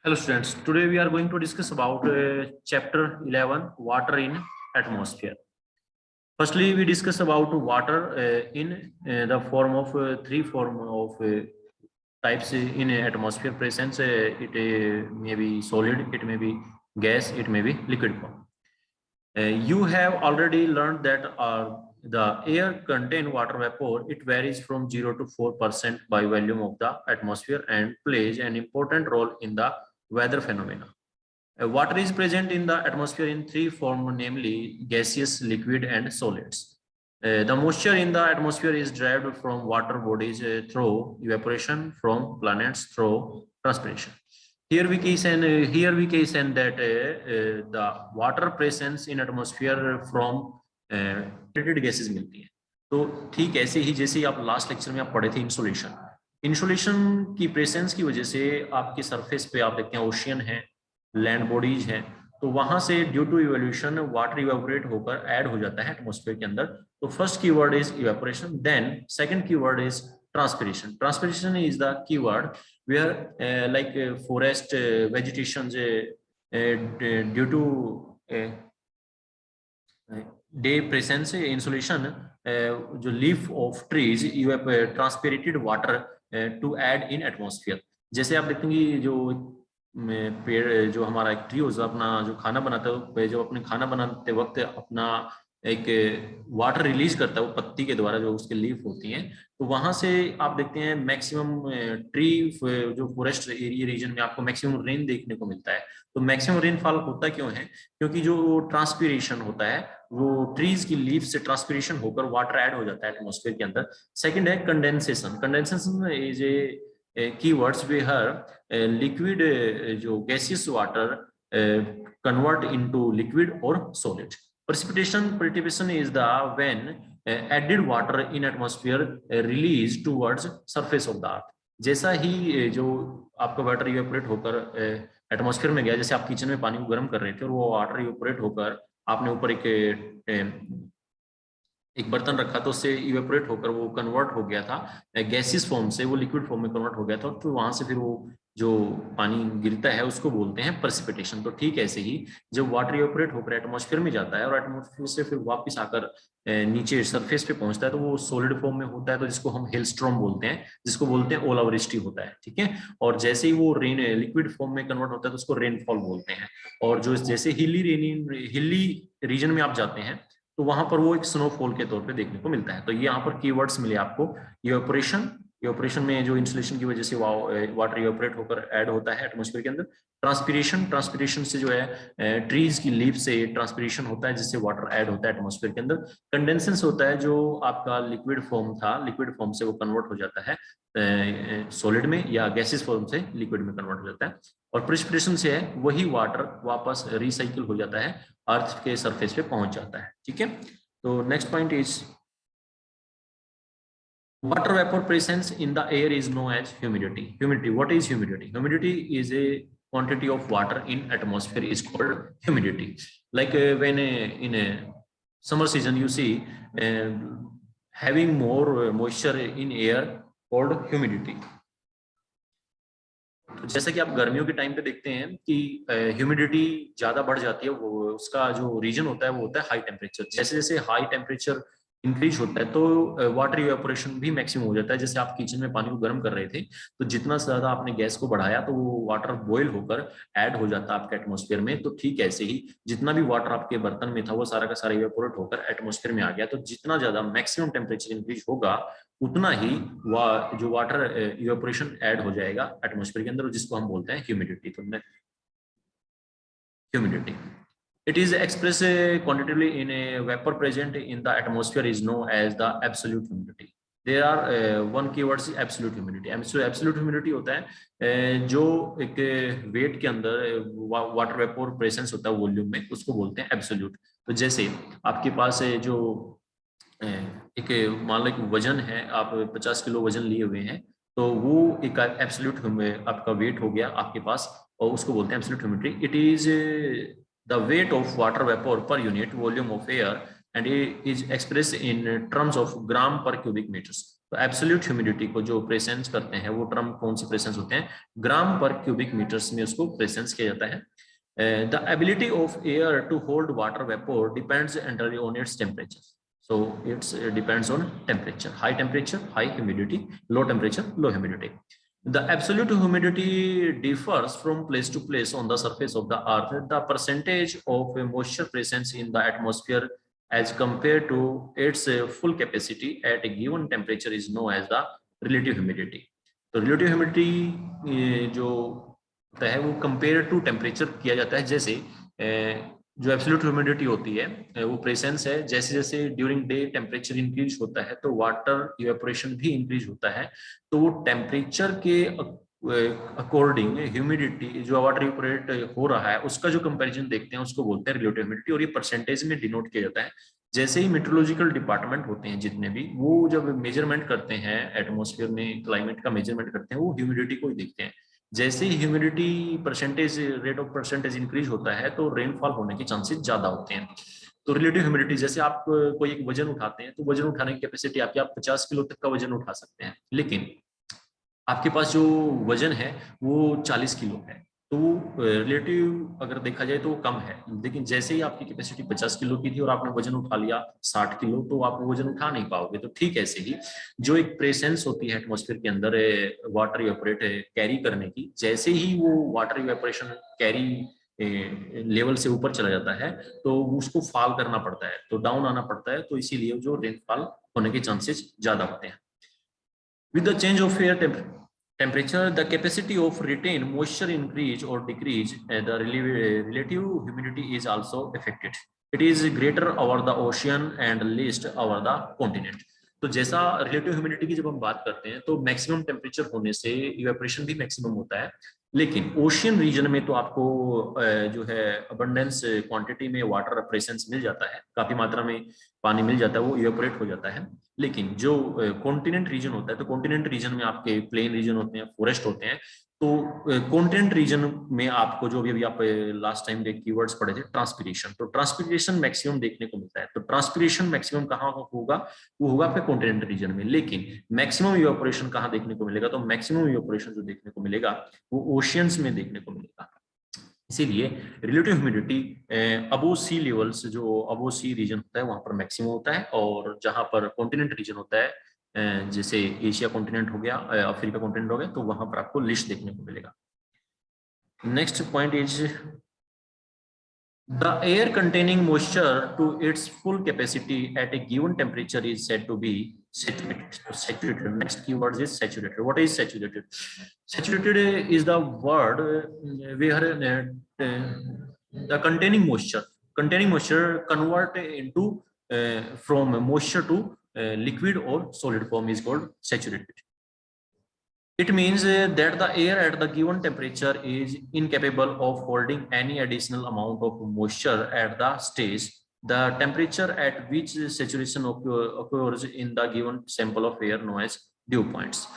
Hello students, today we are going to discuss about chapter 11, water in atmosphere. Firstly, we discuss about water in the form of three form of types in atmosphere presence. It may be solid, it may be gas, it may be liquid form. You have already learned that the air contain water vapor. It varies from 0 to 4% by volume of the atmosphere and plays an important role in the weather phenomena. Water is present in the atmosphere in three forms, namely gaseous, liquid, and solids. The moisture in the atmosphere is derived from water bodies through evaporation, from planets through transpiration. Here we can say that the water presence in atmosphere from treated gases मिलती है. तो ठीक ऐसे ही जैसे आप last lecture में आप पढ़े थे इंसुलेशन की प्रेजेंस की वजह से आपके सरफेस पे आप देखते हैं ओशियन है, लैंड बॉडीज है, तो वहां से due to evolution water evaporate होकर ऐड हो जाता है एटमॉस्फेयर के अंदर. तो first keyword is evaporation, then second keyword is transpiration. Transpiration is the keyword where like forest vegetation due to day presence insulation जो leaf of trees transpirated water to add in atmosphere. जैसे आप देखेंगे जो पेड़ जो हमारा एक tree होता है अपना जो खाना बनाता है, जब अपने खाना बनाते वक्त अपना एक वाटर रिलीज करता है वो पत्ती के द्वारा जो उसके लीफ होती हैं, तो वहां से आप देखते हैं मैक्सिमम ट्री जो फॉरेस्ट एरिया रीजन में आपको मैक्सिमम रेन देखने को मिलता है. तो मैक्सिमम रेनफॉल होता क्यों है? क्योंकि जो ट्रांसपीरेशन होता है वो ट्रीज की लीफ से ट्रांसपीरेशन होकर वाटर ऐड हो जाता है एटमॉस्फेयर के अंदर. सेकंड है condensation. Condensation is a keywords where liquid जो gaseous water convert into liquid और solid. Precipitation is the when added water in atmosphere released towards surface of the earth. जैसा ही जो आपका वाटर इवेपोरेट होकर atmosphere में गया, जैसे आप किचन में पानी को गर्म कर रहे थे और वो वाटर इवेपोरेट होकर आपने ऊपर एक बर्तन रखा तो उससे इवेपोरेट होकर वो कन्वर्ट हो गया था गैसियस फॉर्म से, वो लिक्विड फॉर्म में कन्वर्ट हो गया था, तो वहां से फिर वो जो पानी गिरता है उसको बोलते हैं प्रेसिपिटेशन. तो ठीक ऐसे ही जब वाटर इवेपोरेट होकर एटमॉस्फेयर में जाता है और एटमॉस्फेयर से फिर वापस आकर नीचे सरफेस पे पहुंचता है तो वो सॉलिड फॉर्म में होता है, तो जिसको हम हेलस्ट्रॉम बोलते हैं, जिसको बोलते हैं ओलावृष्टि होता है. ठीक है. और जैसे ही वो रेन लिक्विड फॉर्म में कन्वर्ट होता है तो उसको रेनफॉल बोलते हैं. और जो जैसे हिली रीजन में आप जाते हैं तो वहां पर वो एक स्नोफॉल के तौर पे देखने को मिलता है. तो ये यहाँ पर कीवर्ड्स मिले आपको. इवेपोरेशन में जो इंसुलेशन की वजह से वाटर इवेपोरेट होकर ऐड होता है एटमॉस्फेयर के अंदर. ट्रांसपीरेशन से जो है ट्रीज की लीफ से ट्रांसपीरेशन होता है जिससे वाटर ऐड होता है एटमॉस्फेयर के अंदर. कंडेंसेंस होता है जो आपका लिक्विड फॉर्म था, लिक्विड फॉर्म से वो कन्वर्ट हो जाता है सॉलिड में या गैसियस फॉर्म से लिक्विड में कन्वर्ट हो जाता है. और प्रेसिपिटेशन से है वही वाटर वापस रिसाइकिल हो जाता है, अर्थ के सरफेस पे पहुंच जाता है. ठीक है. तो next point is water vapor presence in the air is known as humidity. What is humidity? Humidity is a quantity of water in atmosphere is called humidity. Like when in a summer season you see having more moisture in air called humidity. तो जैसा कि आप गर्मियों के time पे देखते हैं कि ह्यूमिडिटी ज्यादा बढ़ जाती है, वो उसका जो रीजन होता है वो होता है हाई टेम्परेचर. जैसे जैसे हाई टेम्परेचर इंक्रीज होता है तो वाटर इवेपोरेशन भी मैक्सिमम हो जाता है. जैसे आप किचन में पानी को गर्म कर रहे थे तो जितना ज्यादा आपने गैस को बढ़ाया तो वो वाटर बॉयल होकर ऐड हो जाता है आपके एटमॉस्फेयर में. तो ठीक ऐसे ही जितना भी वाटर आपके बर्तन में था वो सारा का सारा इवेपोरेट होकर एटमॉस्फेयर में आ गया. तो जितना ज्यादा मैक्सिमम टेम्परेचर इंक्रीज होगा उतना ही जो वाटर इवेपोरेशन ऐड हो जाएगा एटमॉस्फेयर के अंदर, जिसको हम बोलते हैं ह्यूमिडिटी. तो humidity it is expressed quantitatively in a vapor present in the atmosphere is known as the absolute humidity. There are one keyword is absolute humidity. Absolute humidity होता है जो एक वेट के अंदर वाटर वेपोर प्रेजेंस होता है volume में, उसको बोलते हैं एब्सोल्यूट. तो जैसे आपके पास जो एक मान लो एक वजन है, आप 50 किलो वजन लिए हुए हैं, तो वो एक एब्सोल्यूट आपका वेट हो गया आपके पास और उसको बोलते हैं absolute humidity. It is the weight of water vapor per unit volume of air and it is expressed in terms of gram per cubic meters. तो एब्सोल्यूट ह्यूमिडिटी को जो प्रेसेंस करते हैं वो टर्म कौन से प्रेसेंस होते हैं, ग्राम पर क्यूबिक मीटर्स में उसको प्रेसेंस किया जाता है. The ability of air to hold water vapor depends entirely on its temperature. So it depends on temperature, high temperature, high humidity, low temperature, low humidity. The absolute humidity differs from place to place on the surface of the earth. The percentage of moisture presence in the atmosphere as compared to its full capacity at a given temperature is known as the relative humidity. तो relative humidity जो होता है वो compare to temperature किया जाता है. जैसे जो एब्सोल्यूट ह्यूमिडिटी होती है वो प्रेसेंस है, जैसे जैसे ड्यूरिंग डे टेम्परेचर इंक्रीज होता है तो वाटर इवेपोरेशन भी इंक्रीज होता है. तो वो टेम्परेचर के अकॉर्डिंग ह्यूमिडिटी जो वाटर इवेपोरेट हो रहा है उसका जो कंपैरिजन देखते हैं उसको बोलते हैं रिलेटिव ह्यूमिडिटी, और ये परसेंटेज में डिनोट किया जाता है. जैसे ही मेट्रोलॉजिकल डिपार्टमेंट होते हैं जितने भी, वो जब मेजरमेंट करते हैं एटमॉस्फेयर में क्लाइमेट का मेजरमेंट करते हैं वो ह्यूमिडिटी को ही देखते हैं. जैसे ही humidity percentage rate of percentage increase होता है तो रेनफॉल होने के चांसेस ज्यादा होते हैं. तो रिलेटिव ह्यूमिडिटी, जैसे आप कोई एक वजन उठाते हैं तो वजन उठाने की कैपेसिटी आपकी, आप 50 किलो तक का वजन उठा सकते हैं, लेकिन आपके पास जो वजन है वो 40 किलो है, तो रिलेटिव अगर देखा जाए तो वो कम है. लेकिन जैसे ही आपकी कैपेसिटी 50 किलो की थी और आपने वजन उठा लिया 60 किलो, तो आप वजन उठा नहीं पाओगे. तो ठीक ऐसे ही जो एक प्रेसेंस होती है एटमॉस्फेयर के अंदर वाटर इवेपोरेट कैरी करने की, जैसे ही वो वाटर इवेपोरेशन कैरी लेवल से ऊपर चला जाता है तो उसको फॉल करना पड़ता है, तो डाउन आना पड़ता है. तो इसीलिए जो रेनफॉल होने के चांसेस ज्यादा होते हैं. With the change of air temperature, the capacity of retained moisture increase or decrease, the relative humidity is also affected. It is greater over the ocean and least over the continent. तो जैसा relative humidity की जब हम बात करते हैं तो maximum temperature होने से इवेपोरेशन भी मैक्सिमम होता है, लेकिन ओशियन रीजन में तो आपको जो है अबंडेंस क्वांटिटी में वाटर प्रेजेंस मिल जाता है, काफी मात्रा में पानी मिल जाता है, वो इवेपोरेट हो जाता है. लेकिन जो कॉन्टिनेंट रीजन होता है तो कॉन्टिनेंट रीजन में आपके प्लेन रीजन होते हैं, फॉरेस्ट होते हैं. तो कॉन्टिनेंट रीजन में आपको जो भी आप लास्ट टाइम कीवर्ड्स पढ़े थे ट्रांसपिरेशन, तो ट्रांसपिरेशन मैक्सिमम देखने को मिलता है. तो ट्रांसपिरेशन मैक्सिमम कहाँ होगा, वो होगा आपके कॉन्टिनेंट रीजन में. लेकिन मैक्सिमम इवेपोरेशन कहाँ देखने को मिलेगा, तो मैक्सिमम इवेपोरेशन जो देखने को मिलेगा वो ओशियंस में देखने को मिलेगा. इसीलिए रिलेटिव ह्यूमिडिटी अबो सी लेवल्स, जो अबो सी रीजन होता है वहां पर मैक्सिमम होता है, और जहां पर कॉन्टिनेंट रीजन होता है जैसे एशिया कॉन्टिनेंट हो गया, अफ्रीका कॉन्टिनेंट हो गया, तो वहां पर आपको लिस्ट देखने को मिलेगा. Next point is the air containing moisture to its full capacity at a given temperature is said to be saturated. So saturated, next keyword is saturated. What is saturated? Saturated is the word where the containing moisture convert into from moisture to liquid or solid form is called saturated. It means that the air at the given temperature is incapable of holding any additional amount of moisture at the stage. The temperature at which saturation occurs in the given sample of air known as dew points.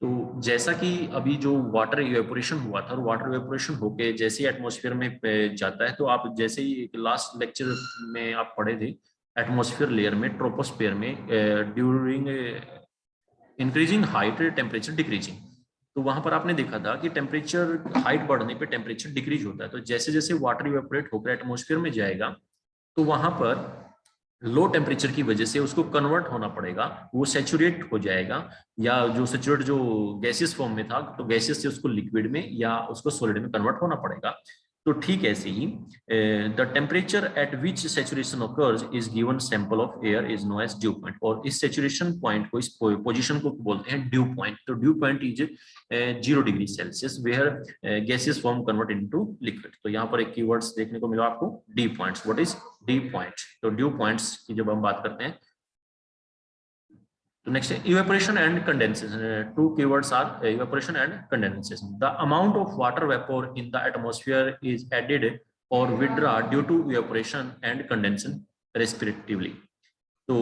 तो जैसा कि अभी जो water evaporation हुआ था और water evaporation होके जैसे ही एटमॉस्फेयर में जाता है, तो आप जैसे ही लास्ट लेक्चर में आप पढ़े थे एटमॉस्फेयर लेयर में, ट्रोपोस्फेयर में during increasing height temperature decreasing, तो वहां पर आपने देखा था कि टेम्परेचर हाइट बढ़ने पे टेम्परेचर डिक्रीज होता है. तो जैसे जैसे वाटर इवेपोरेट होकर एटमॉस्फेयर में जाएगा तो वहां पर लो टेम्परेचर की वजह से उसको कन्वर्ट होना पड़ेगा, वो सैचुरेट हो जाएगा, या जो सैचुरेट जो गैसियस फॉर्म में था तो गैसियस से उसको लिक्विड में या उसको सॉलिड में कन्वर्ट होना पड़ेगा. तो ठीक ऐसे ही the temperature at which saturation occurs is given sample of air is known as dew point, और इस सैचुरेशन पॉइंट को, इस पोजीशन को बोलते हैं ड्यू पॉइंट. तो dew point is 0 degree Celsius where gaseous form convert into liquid. तो यहाँ पर एक कीवर्ड्स देखने को मिला आपको, dew points. What is dew point? तो ड्यू पॉइंट्स की जब हम बात करते हैं तो नेक्स्ट है evaporation and condensation. Two keywords are evaporation and condensation. The amount of water vapor in the atmosphere is added or withdrawn due to evaporation and condensation respectively. तो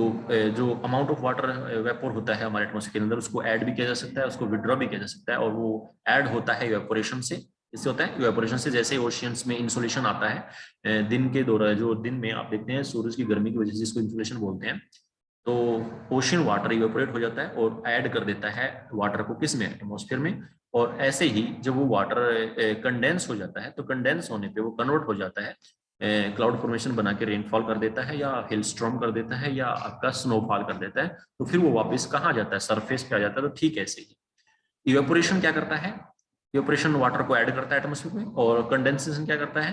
जो अमाउंट ऑफ वाटर वेपोर होता है हमारे atmosphere के अंदर, उसको add भी किया जा सकता है, उसको विड्रॉ भी किया जा सकता है, और वो ऐड होता है इवेपोरेशन से इससे होता है इवेपोरेशन से, जैसे ओशियंस में इंसोलेशन आता है दिन के दौरान, जो दिन में आप देखते हैं सूरज की गर्मी की वजह से इसको इंसोलेशन बोलते हैं, तो ओशियन वाटर इवेपोरेट हो जाता है और ऐड कर देता है वाटर को किस में, एटमॉस्फेयर में। और ऐसे ही जब वो वाटर कंडेंस हो जाता है तो कंडेंस होने पे वो कन्वर्ट हो जाता है, क्लाउड फॉर्मेशन बना के रेनफॉल कर देता है या हिल स्टॉर्म कर देता है या आपका स्नोफॉल कर देता है। तो फिर वो वापस कहाँ जाता है, सरफेस पे आ जाता है। तो ठीक ऐसे ही इवेपोरेशन क्या करता है, इवेपोरेशन वाटर को ऐड करता है एटमॉस्फेयर में, और कंडेंसेशन क्या करता है,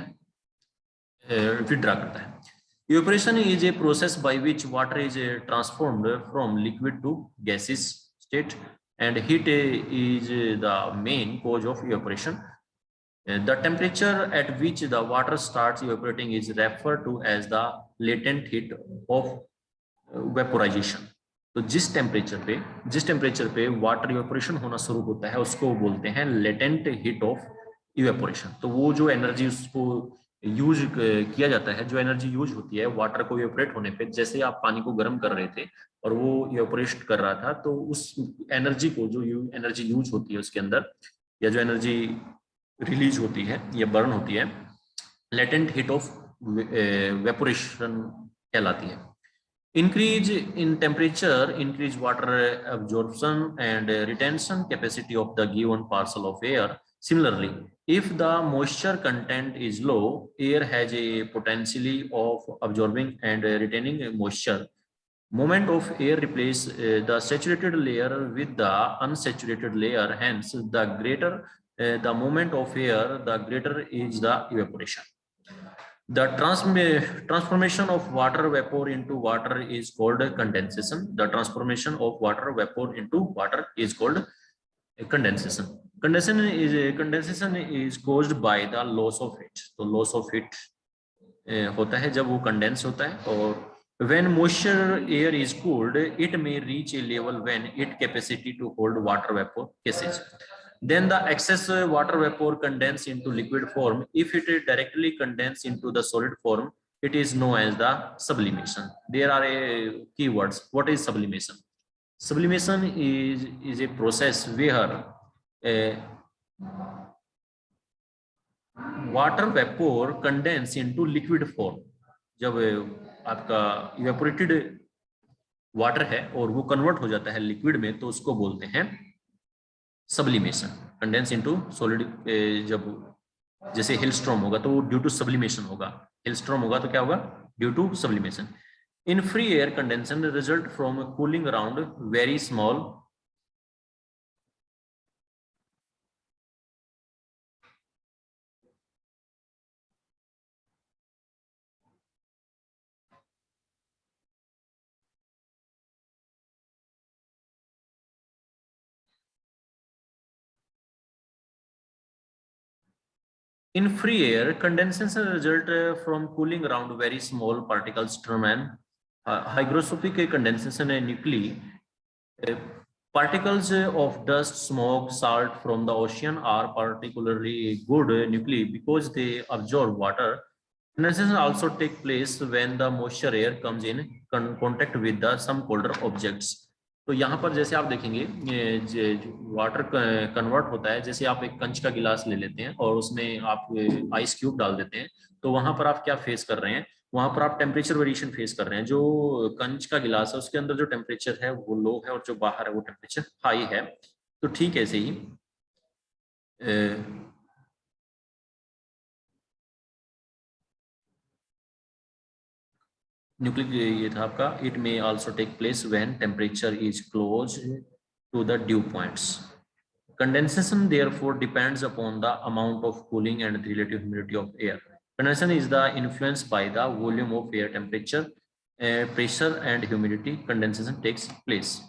विड्रा करता है। Evaporation is a process by which water is transformed from liquid to gaseous state, and heat is the main cause of evaporation. The temperature at which the water starts evaporating is referred to as the latent heat of vaporization. तो जिस temperature पे water evaporation होना शुरू होता है उसको बोलते हैं लेटेंट हीट ऑफ इवेपोरेशन। तो वो जो एनर्जी उसको यूज किया जाता है, जो एनर्जी यूज होती है वाटर को इवेपोरेट होने पे, जैसे आप पानी को गर्म कर रहे थे और वो इवेपोरेट कर रहा था, तो उस एनर्जी को, जो एनर्जी यूज होती है उसके अंदर, या जो एनर्जी रिलीज होती है या बर्न होती है, लेटेंट हीट ऑफ वेपोरेशन कहलाती है। Increase in temperature increase water absorption and retention capacity of the given parcel of air. Similarly, if the moisture content is low, air has a potentially of absorbing and retaining moisture. Moment of air replace the saturated layer with the unsaturated layer. Hence, the greater the moment of air, the greater is the evaporation. The transformation of water vapor into water is called condensation. The transformation of water vapor into water is called condensation. Condensation is caused by the loss of heat. तो loss of heat होता है जब वो condense होता है, और when moisture air is cooled, it may reach a level when its capacity to hold water vapor ceases. Then the excess water vapor condense into liquid form. If it directly condense into the solid form, it is known as the sublimation. There are keywords. What is sublimation? Sublimation is a process where water vapor condense into liquid form. जब आपका evaporated water है और वो convert हो जाता है liquid में, तो उसको बोलते हैं सब्लिमेशन। कंडेंस इनटू सॉलिड, जब जैसे हिलस्ट्रॉम होगा तो ड्यू टू सब्लिमेशन होगा, हिलस्ट्रॉम होगा तो क्या होगा, due to sublimation. In free air condensation result from cooling around very small In free air, condensation result from cooling around very small particles term and hygroscopic condensation nuclei. Particles of dust, smoke, salt from the ocean are particularly good nuclei because they absorb water. Condensation also takes place when the moisture air comes in contact with the some colder objects. तो यहाँ पर जैसे आप देखेंगे water convert होता है, जैसे आप एक कंच का गिलास ले लेते हैं और उसमें आप आइस क्यूब डाल देते हैं, तो वहां पर आप क्या फेस कर रहे हैं, वहां पर आप टेम्परेचर वेरिएशन फेस कर रहे हैं। जो कंच का गिलास है उसके अंदर जो टेम्परेचर है वो लो है और जो बाहर है वो टेम्परेचर हाई है। तो ठीक ऐसे ही न्यूक्लिक ये था आपका, it may also take place when temperature is close to the dew points. Condensation therefore depends upon the amount of cooling and the relative humidity of air. Condensation is the influenced by the volume of air, temperature, pressure and humidity. Condensation takes place.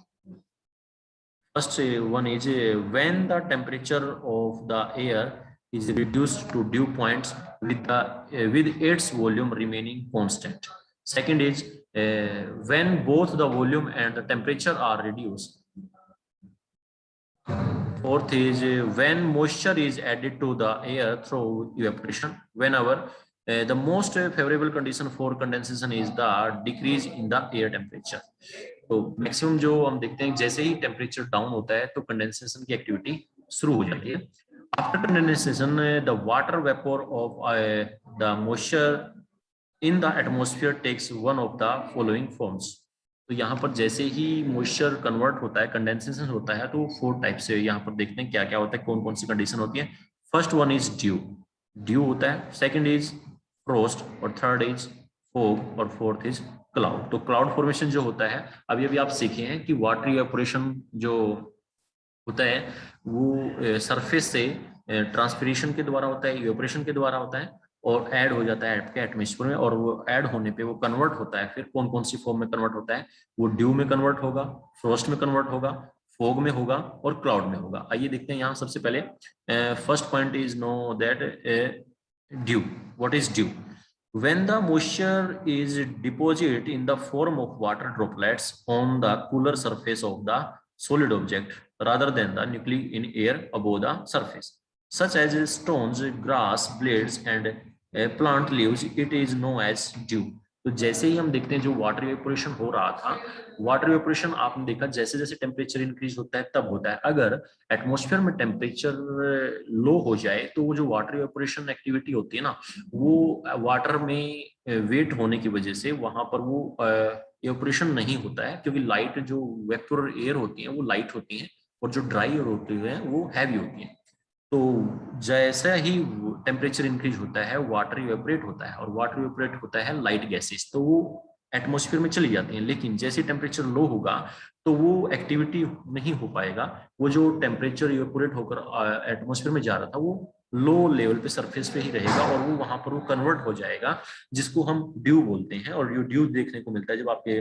First one is when the temperature of the air is reduced to dew points with its volume remaining constant. Second is when both the volume and the temperature are reduced. Fourth is when moisture is added to the air through evaporation. Whenever the most favorable condition for condensation is the decrease in the air temperature. तो maximum जो हम देखते हैं जैसे ही temperature down होता है तो condensation की एक्टिविटी शुरू हो जाती है। After condensation, the water vapor of the moisture in the atmosphere takes one of the following forms. तो यहाँ पर जैसे ही मॉइस्चर कन्वर्ट होता है, कंडेंसेशन होता है, तो 4 टाइप से यहाँ पर देखते हैं क्या क्या होता है, कौन कौन सी कंडीशन होती है. First one is due, due होता है. सेकंड इज फ्रोस्ट, और थर्ड इज फोग, और फोर्थ इज क्लाउड. तो क्लाउड फॉर्मेशन जो होता है, अभी अभी आप सीखे हैं कि वाटर इवेपोरेशन जो होता है वो सरफेस से ट्रांसपिरेशन के द्वारा होता है, इवेपोरेशन के द्वारा होता है, और ऐड हो जाता है आपके एटमॉस्फेयर में, और वो ऐड होने पे वो कन्वर्ट होता है. फिर कौन कौन सी फॉर्म में कन्वर्ट होता है, वो ड्यू में कन्वर्ट होगा, फ्रोस्ट में कन्वर्ट होगा, फोग में होगा, और क्लाउड में होगा. आइए देखते हैं यहाँ सबसे पहले. First point is know that due. What is due? When the moisture is deposited in the form of water droplets on the cooler surface of the solid object rather than the nuclei in air above the surface, such as stones, grass, blades, and plant leaves, it is known as dew. तो जैसे ही हम देखते हैं जो water evaporation हो रहा था, water evaporation आपने देखा जैसे जैसे टेम्परेचर इंक्रीज होता है तब होता है. अगर एटमॉस्फेयर में टेम्परेचर लो हो जाए तो वो जो वाटर इवेपोरेशन एक्टिविटी होती है ना, वो वाटर में वेट होने की वजह से वहां पर वो इवेपोरेशन नहीं होता है, क्योंकि लाइट जो वेक्टर एयर होती है वो लाइट होती है, और जो ड्राई एयर होती है वो हैवी होती है. तो जैसा ही टेम्परेचर इंक्रीज होता है वाटर इवेपोरेट होता है, और वाटर इवेपोरेट होता है लाइट गैसेस, तो वो एटमॉस्फेयर में चली जाती हैं. लेकिन जैसे टेम्परेचर लो होगा तो वो एक्टिविटी नहीं हो पाएगा. वो जो टेम्परेचर इवेपोरेट होकर एटमॉस्फेयर में जा रहा था वो लो लेवल पे सरफेस पे ही रहेगा, और वो वहां पर वो कन्वर्ट हो जाएगा, जिसको हम ड्यू बोलते हैं. और ये ड्यू देखने को मिलता है जब आपके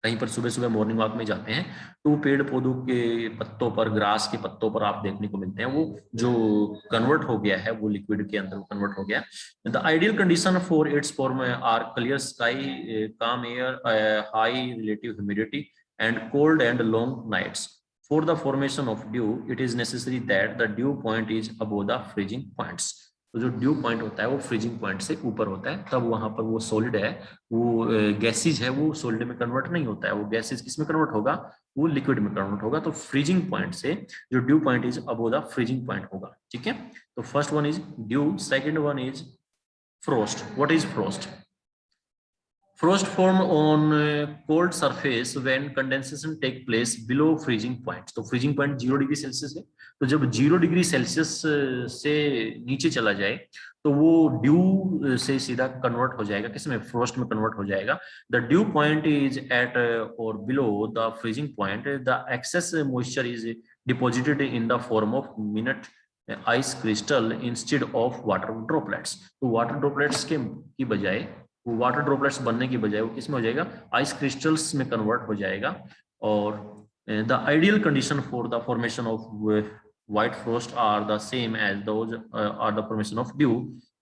कहीं पर सुबह सुबह मॉर्निंग वॉक में जाते हैं, तो पेड़ पौधों के पत्तों पर, ग्रास के पत्तों पर आप देखने को मिलते हैं, वो जो कन्वर्ट हो गया है वो लिक्विड के अंदर कन्वर्ट हो गया. The ideal condition for its form are clear sky, calm air, high relative humidity, and cold and long nights. For the formation of dew, it is necessary that the dew point is above the freezing points. तो जो due point होता है वो freezing point से ऊपर होता है, तब वहां पर वो सॉलिड है, वो गैसेज है, वो सॉलिड में कन्वर्ट नहीं होता है. वो गैसेज किस में कन्वर्ट होगा, वो लिक्विड में कन्वर्ट होगा. तो फ्रीजिंग पॉइंट से जो due point is above the freezing point होगा. ठीक है, तो first one is due, second one is frost. What is frost? Frost form on cold surface when condensation take place below freezing point. तो freezing point 0 degree Celsius है. तो जब 0 degree Celsius से नीचे चला जाए तो वो ड्यू से सीधा कन्वर्ट हो जाएगा, किसमें? फ्रोस्ट में कन्वर्ट हो जाएगा. The dew point is at or below the freezing point. The excess moisture is deposited in the form of minute ice crystal instead of water droplets. तो वाटर ड्रॉपलेट्स के की बजाय, वाटर ड्रॉपलेट्स बनने की बजाय वो किसमें हो जाएगा, आइस क्रिस्टल्स में कन्वर्ट हो जाएगा. और the ideal condition for the formation of white frost are the same as those are the formation of dew,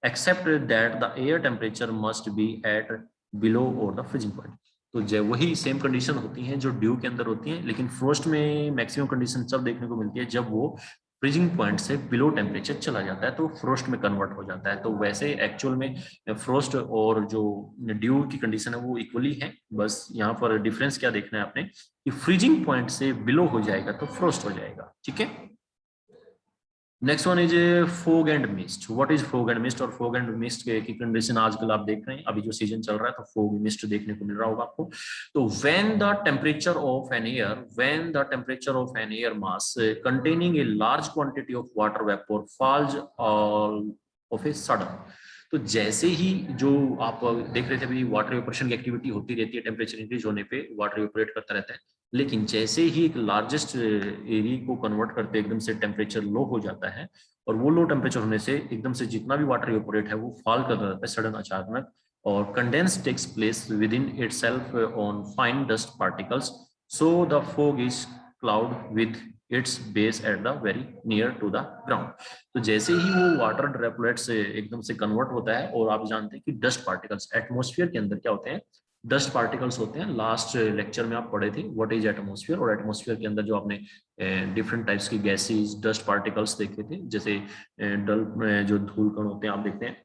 except that the air temperature must be at below or the freezing point. तो जब वही same condition होती हैं जो due के अंदर होती हैं, लेकिन फ्रोस्ट में मैक्सिमम कंडीशन सब देखने को मिलती है जब वो फ्रीजिंग पॉइंट से बिलो टेम्परेचर चला जाता है, तो फ्रोस्ट में कन्वर्ट हो जाता है. तो वैसे एक्चुअल में फ्रोस्ट और जो ड्यू की कंडीशन है वो इक्वली है. बस यहाँ पर डिफरेंस क्या देखना है आपने, कि फ्रीजिंग पॉइंट से बिलो हो जाएगा तो फ्रोस्ट हो जाएगा. ठीक है, next one is fog and mist. What is fog and mist? और फोग एंड मिस्ट की कंडीशन आजकल आप देख रहे हैं, अभी जो सीजन चल रहा है तो फोग मिस्ट देखने को मिल रहा होगा आपको. तो when the temperature of an air mass containing a large quantity of water vapour falls of a sudden. तो जैसे ही जो आप देख रहे थे अभी वाटर इवेपोरेशन की एक्टिविटी होती रहती है, टेम्परेचर इंक्रीज होने पे वाटर इवेपोरेट करता रहता है, लेकिन जैसे ही एक लार्जेस्ट एरिया को कन्वर्ट करते एकदम से टेम्परेचर लो हो जाता है, और वो लो टेम्परेचर होने से एकदम से जितना भी वाटर इवेपोरेट है वो फॉल कर जाता है सडन, अचानक, और condense takes place within itself on fine dust particles. So the fog is cloud with its base at the very near to the ground. तो जैसे ही वो वाटर ड्रॉपलेट से एकदम से कन्वर्ट होता है, और आप जानते हैं कि डस्ट पार्टिकल्स एटमॉस्फेयर के अंदर क्या होते हैं, डस्ट पार्टिकल्स होते हैं. लास्ट लेक्चर में आप पढ़े थे व्हाट इज एटमॉस्फेयर, और एटमॉस्फेयर के अंदर जो आपने डिफरेंट टाइप्स की गैसेस, डस्ट पार्टिकल्स देखे थे, जैसे डल जो धूल कण होते हैं आप देखते हैं.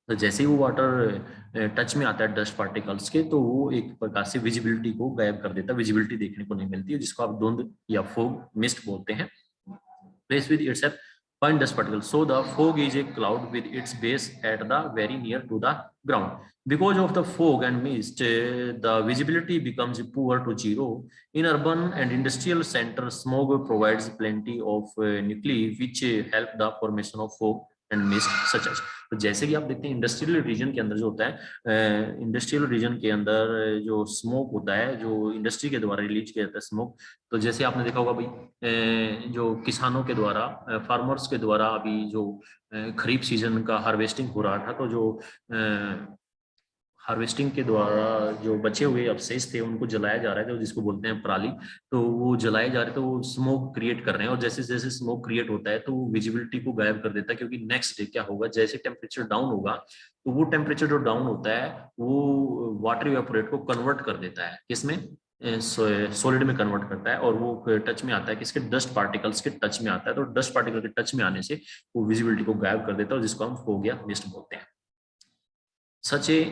तो जैसे ही वो वाटर टच में आता है डस्ट पार्टिकल्स के, तो वो एक प्रकार से विजिबिलिटी को गायब कर देता है, विजिबिलिटी देखने को नहीं मिलती है, जिसको आप धुंध या फोग मिस्ट बोलते हैं. Place with itself fine dust particles. So the fog is a cloud with its base at the very near to the ground. Because of the fog and mist, the visibility becomes poor to zero. In urban and industrial centers, smog provides plenty of nuclei which help the formation of fog and mist such as. तो जैसे कि आप देखते हैं industrial region के अंदर जो होता है, इंडस्ट्रियल रीजन के अंदर जो स्मोक होता है, जो इंडस्ट्री के द्वारा रिलीज किया जाता है स्मोक, तो जैसे आपने देखा होगा भाई जो किसानों के द्वारा, फार्मर्स के द्वारा अभी जो खरीफ सीजन का हार्वेस्टिंग हो रहा था, तो जो हार्वेस्टिंग के द्वारा जो बचे हुए अवशेष थे उनको जलाया जा रहा है, जिसको बोलते हैं पराली, तो वो जलाए जा रहे, तो वो स्मोक क्रिएट कर रहे हैं, और जैसे जैसे स्मोक क्रिएट होता है तो वो विजिबिलिटी को गायब कर देता है, क्योंकि नेक्स्ट डे क्या होगा, जैसे टेम्परेचर डाउन होगा तो वो टेम्परेचर जो डाउन होता है वो वाटर इवेपोरेट को कन्वर्ट कर देता है, किसमें, सॉलिड में कन्वर्ट करता है, और वो टच में आता है, किसके, डस्ट पार्टिकल्स के टच में आता है, तो डस्ट पार्टिकल के टच में आने से वो विजिबिलिटी को गायब कर देता है, जिसको हम फॉग या मिस्ट बोलते हैं. सच ए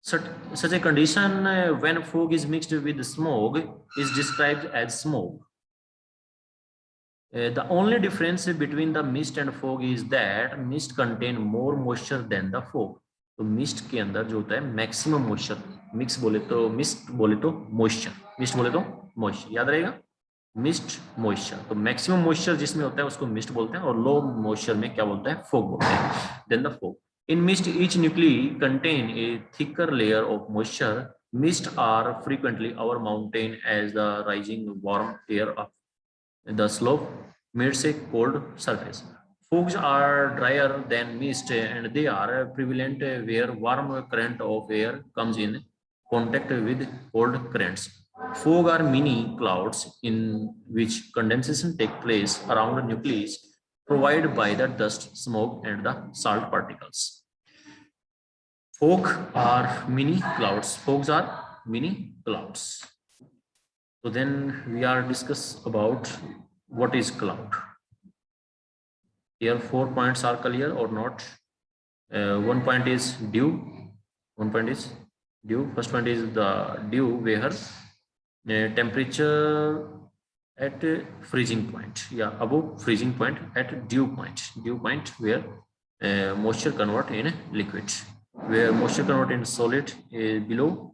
Such a condition when fog is mixed with smoke is described as smoke. The only difference between the mist and fog is that mist contain more moisture than the fog. तो mist के अंदर जो होता है maximum moisture, mix बोले तो mist बोले तो मॉइस्चर, मिस्ट बोले तो मॉइस्चर, याद रहेगा, मिस्ट मॉइस्चर. तो मैक्सिमम मॉइस्चर जिसमें होता है उसको मिस्ट बोलते हैं, और लो मॉइस्चर में क्या बोलते हैं, फॉग बोलते हैं. Then the fog. In mist, each nuclei contain a thicker layer of moisture. Mist are frequently over mountain as the rising warm air of the slope meets a cold surface. Fogs are drier than mist and they are prevalent where warm current of air comes in contact with cold currents. Fog are mini clouds in which condensation takes place around the nucleus provided by the dust, smoke, and the salt particles. Fog are mini clouds. Fogs are mini clouds. So then we are discuss about what is cloud. Here 4 points are clear or not. One point is dew. One point is dew. First point is the dew where temperature at freezing point, above freezing point at dew point where moisture convert in liquid, where moisture convert in solid below